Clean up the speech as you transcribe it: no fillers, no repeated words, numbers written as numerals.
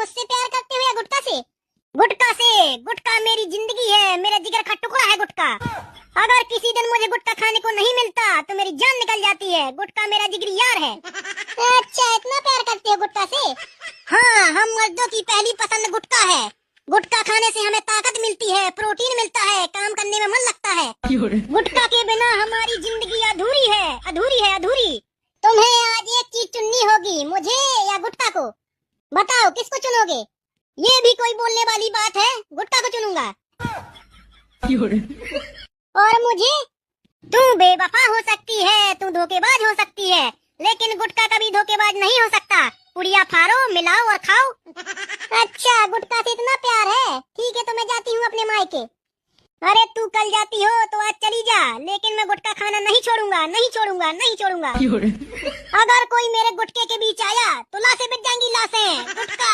मुझसे प्यार करते हो या गुटखा से? गुटखा से। गुटखा मेरी जिंदगी है, मेरा जिगर का टुकड़ा है गुटखा। अगर किसी दिन मुझे गुटखा खाने को नहीं मिलता तो मेरी जान निकल जाती है। गुटखा मेरा जिगरी यार है। अच्छा, इतना प्यार करते हो गुटखा से? हाँ, हम मर्दों की पहली पसंद गुटखा है। गुटखा खाने से हमें ताकत मिलती है, प्रोटीन मिलता है, काम करने में मन लगता है। गुटखा के बिना हमारी जिंदगी अधूरी है, अधूरी है, अधूरी। तुम्हें आज एक चीज चुननी होगी, मुझे या गुटखा को। बताओ किसको चुनोगे? ये भी कोई बोलने वाली बात है? गुटखा को चुनूंगा। और मुझे? तू बेवफा हो सकती है, तू धोखेबाज हो सकती है, लेकिन गुटखा कभी धोखेबाज नहीं हो सकता। पुड़िया फाड़ो, मिलाओ और खाओ। अच्छा, गुटखा से इतना प्यार है। ठीक है, तो मैं जाती हूँ अपने मायके। अरे तू कल जाती हो तो आज चली जा, लेकिन मैं गुटखा खाना नहीं छोड़ूंगा, नहीं छोड़ूंगा, नहीं छोड़ूंगा। अगर कोई मेरे गुटके के बीच आया तो लाशें बिक जाएंगी, लाशें। गुटखा।